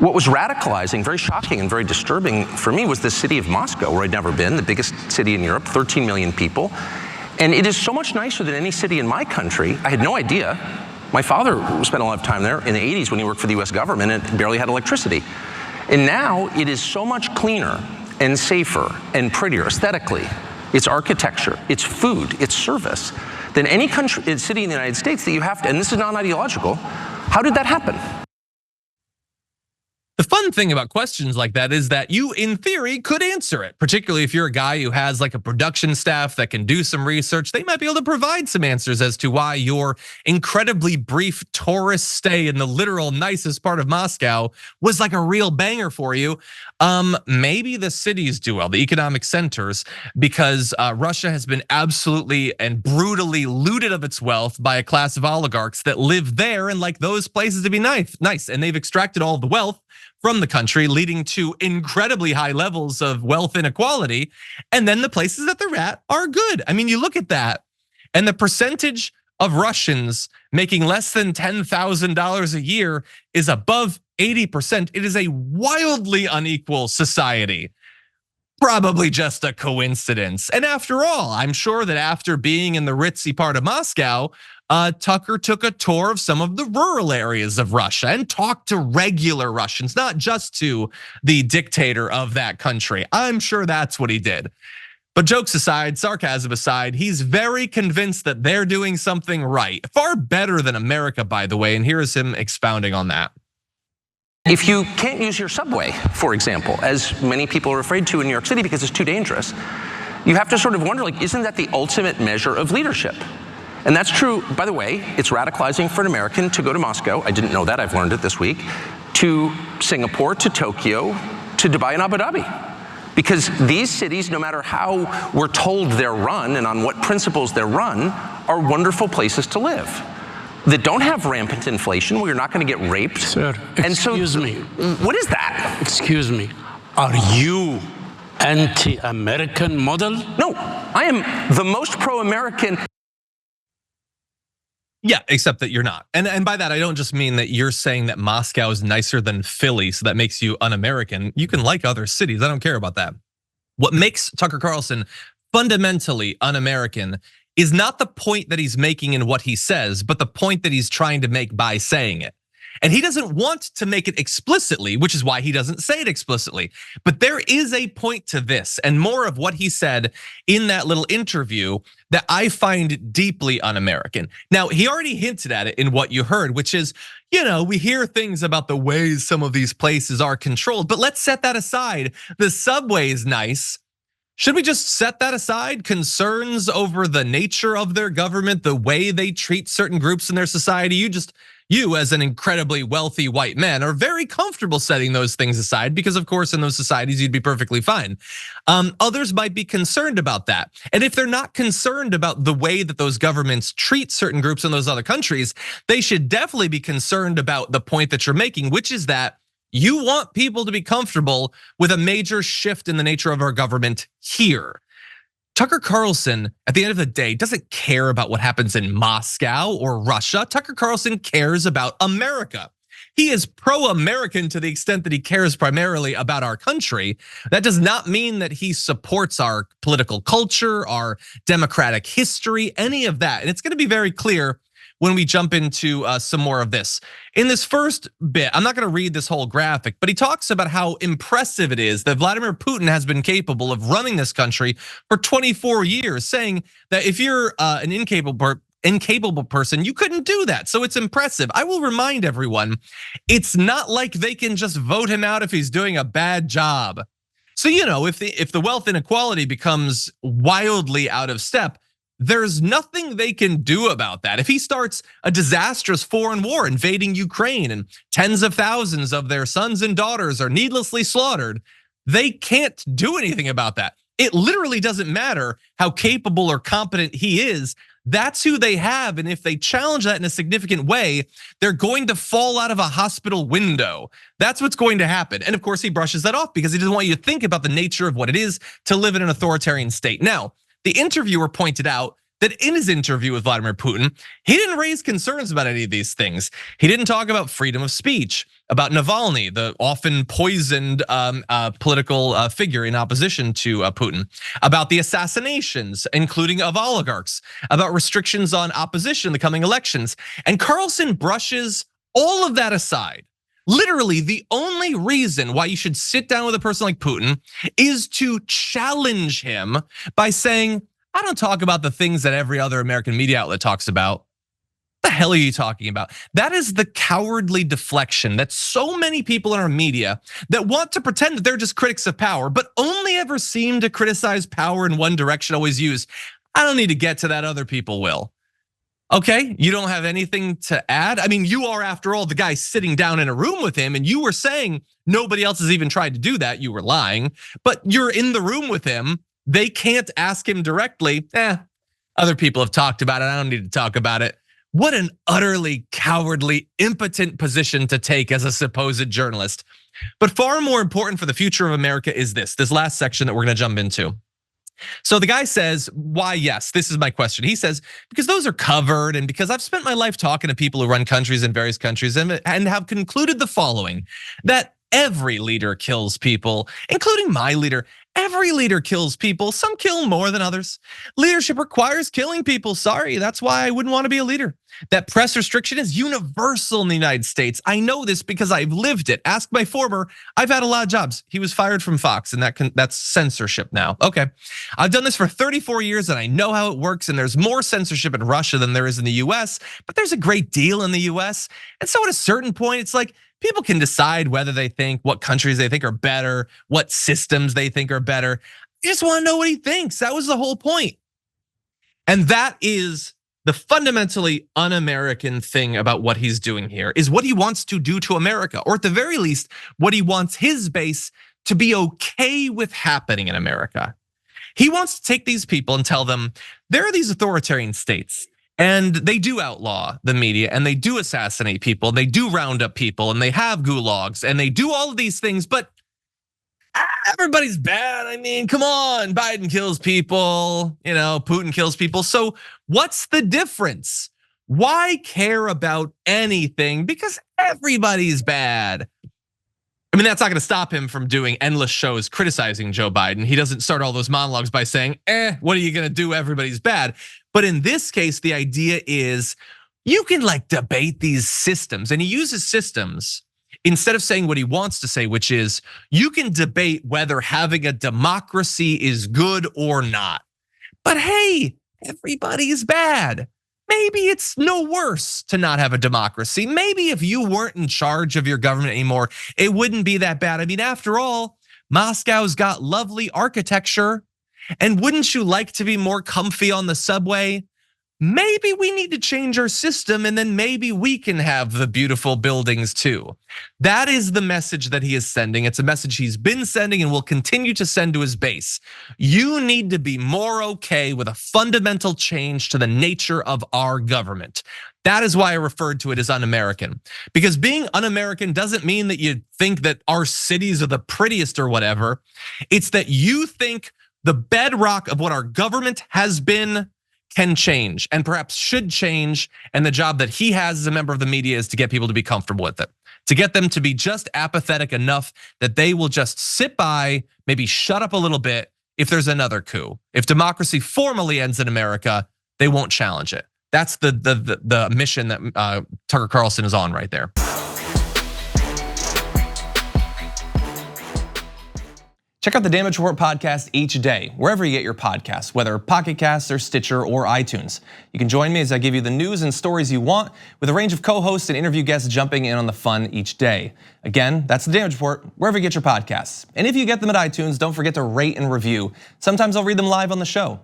What was radicalizing, very shocking and very disturbing for me was the city of Moscow, where I'd never been, the biggest city in Europe, 13 million people. And it is so much nicer than any city in my country. I had no idea. My father spent a lot of time there in the 80s when he worked for the US government and barely had electricity. And now it is so much cleaner and safer and prettier aesthetically. Its architecture, its food, its service, than any country, city in the United States that you have to, and this is non-ideological. How did that happen? The fun thing about questions like that is that you, in theory, could answer it, particularly if you're a guy who has like a production staff that can do some research. They might be able to provide some answers as to why your incredibly brief tourist stay in the literal nicest part of Moscow was like a real banger for you. Maybe the cities do well, the economic centers, because Russia has been absolutely and brutally looted of its wealth by a class of oligarchs that live there and like those places to be nice. And they've extracted all the wealth from the country, leading to incredibly high levels of wealth inequality. And then the places that they're at are good. I mean, you look at that, and the percentage of Russians making less than $10,000 a year is above 80%. It is a wildly unequal society. Probably just a coincidence. And after all, I'm sure that after being in the ritzy part of Moscow, Tucker took a tour of some of the rural areas of Russia and talked to regular Russians, not just to the dictator of that country. I'm sure that's what he did. But jokes aside, sarcasm aside, he's very convinced that they're doing something right. Far better than America, by the way, and here is him expounding on that. If you can't use your subway, for example, as many people are afraid to in New York City because it's too dangerous, you have to sort of wonder, like, isn't that the ultimate measure of leadership? And that's true, by the way, it's radicalizing for an American to go to Moscow, I didn't know that, I've learned it this week, to Singapore, to Tokyo, to Dubai and Abu Dhabi. Because these cities, no matter how we're told they're run and on what principles they're run, are wonderful places to live. That don't have rampant inflation, where you're not going to get raped. Sir, excuse me. What is that? Excuse me. Are you anti-American model? No, I am the most pro-American. Yeah, except that you're not. And by that, I don't just mean that you're saying that Moscow is nicer than Philly, so that makes you un-American. You can like other cities, I don't care about that. What makes Tucker Carlson fundamentally un-American is not the point that he's making in what he says, but the point that he's trying to make by saying it. And he doesn't want to make it explicitly, which is why he doesn't say it explicitly. But there is a point to this, and more of what he said in that little interview that I find deeply un-American. Now, he already hinted at it in what you heard, which is, we hear things about the ways some of these places are controlled, but let's set that aside. The subway is nice. Should we just set that aside? Concerns over the nature of their government, the way they treat certain groups in their society, you as an incredibly wealthy white man are very comfortable setting those things aside because of course in those societies you'd be perfectly fine. Others might be concerned about that. And if they're not concerned about the way that those governments treat certain groups in those other countries, they should definitely be concerned about the point that you're making, which is that you want people to be comfortable with a major shift in the nature of our government here. Tucker Carlson, at the end of the day, doesn't care about what happens in Moscow or Russia. Tucker Carlson cares about America. He is pro-American to the extent that he cares primarily about our country. That does not mean that he supports our political culture, our democratic history, any of that. And it's gonna be very clear when we jump into some more of this. In this first bit, I'm not gonna read this whole graphic, but he talks about how impressive it is that Vladimir Putin has been capable of running this country for 24 years, saying that if you're an incapable person, you couldn't do that. So it's impressive. I will remind everyone, it's not like they can just vote him out if he's doing a bad job. So if the wealth inequality becomes wildly out of step, there's nothing they can do about that. If he starts a disastrous foreign war invading Ukraine and tens of thousands of their sons and daughters are needlessly slaughtered, they can't do anything about that. It literally doesn't matter how capable or competent he is. That's who they have, and if they challenge that in a significant way, they're going to fall out of a hospital window. That's what's going to happen. And of course, he brushes that off because he doesn't want you to think about the nature of what it is to live in an authoritarian state. Now, the interviewer pointed out that in his interview with Vladimir Putin, he didn't raise concerns about any of these things. He didn't talk about freedom of speech. about Navalny, the often poisoned political figure in opposition to Putin, about the assassinations, including of oligarchs, about restrictions on opposition in the coming elections. And Carlson brushes all of that aside. Literally, the only reason why you should sit down with a person like Putin is to challenge him by saying, I don't talk about the things that every other American media outlet talks about. What the hell are you talking about? That is the cowardly deflection that so many people in our media that want to pretend that they're just critics of power, but only ever seem to criticize power in one direction, always use. I don't need to get to that, other people will. Okay, you don't have anything to add? I mean, you are, after all, the guy sitting down in a room with him, and you were saying nobody else has even tried to do that. You were lying, but you're in the room with him. They can't ask him directly. Other people have talked about it. I don't need to talk about it. What an utterly cowardly, impotent position to take as a supposed journalist. But far more important for the future of America is this last section that we're gonna jump into. So the guy says, why yes, this is my question. He says, because those are covered and because I've spent my life talking to people who run countries in various countries and have concluded the following, that every leader kills people, including my leader. Every leader kills people, some kill more than others. Leadership requires killing people, sorry, that's why I wouldn't want to be a leader. That press restriction is universal in the United States. I know this because I've lived it. Ask my former, I've had a lot of jobs. He was fired from Fox and that's censorship now. Okay, I've done this for 34 years and I know how it works, and there's more censorship in Russia than there is in the US, but there's a great deal in the US. And so at a certain point, it's like, people can decide whether they think, what countries they think are better, what systems they think are better. I just want to know what he thinks. That was the whole point. And that is the fundamentally un-American thing about what he's doing here, is what he wants to do to America, or at the very least, what he wants his base to be okay with happening in America. He wants to take these people and tell them, there are these authoritarian states, and they do outlaw the media, and they do assassinate people, and they do round up people, and they have gulags, and they do all of these things, but everybody's bad. I mean, come on, Biden kills people, Putin kills people. So what's the difference? Why care about anything? Because everybody's bad. I mean, that's not gonna stop him from doing endless shows criticizing Joe Biden. He doesn't start all those monologues by saying, what are you gonna do? Everybody's bad. But in this case, the idea is you can debate these systems, and he uses systems instead of saying what he wants to say, which is you can debate whether having a democracy is good or not. But hey, everybody's bad. Maybe it's no worse to not have a democracy. Maybe if you weren't in charge of your government anymore, it wouldn't be that bad. I mean, after all, Moscow's got lovely architecture. And wouldn't you like to be more comfy on the subway? Maybe we need to change our system, and then maybe we can have the beautiful buildings too. That is the message that he is sending. It's a message he's been sending and will continue to send to his base. You need to be more okay with a fundamental change to the nature of our government. That is why I referred to it as un-American. Because being un-American doesn't mean that you think that our cities are the prettiest or whatever. It's that you think the bedrock of what our government has been can change, and perhaps should change. And the job that he has as a member of the media is to get people to be comfortable with it, to get them to be just apathetic enough that they will just sit by, maybe shut up a little bit if there's another coup. If democracy formally ends in America, they won't challenge it. That's the mission that Tucker Carlson is on right there. Check out the Damage Report podcast each day, wherever you get your podcasts, whether Pocket Casts or Stitcher or iTunes. You can join me as I give you the news and stories you want, with a range of co-hosts and interview guests jumping in on the fun each day. Again, that's the Damage Report, wherever you get your podcasts. And if you get them at iTunes, don't forget to rate and review. Sometimes I'll read them live on the show.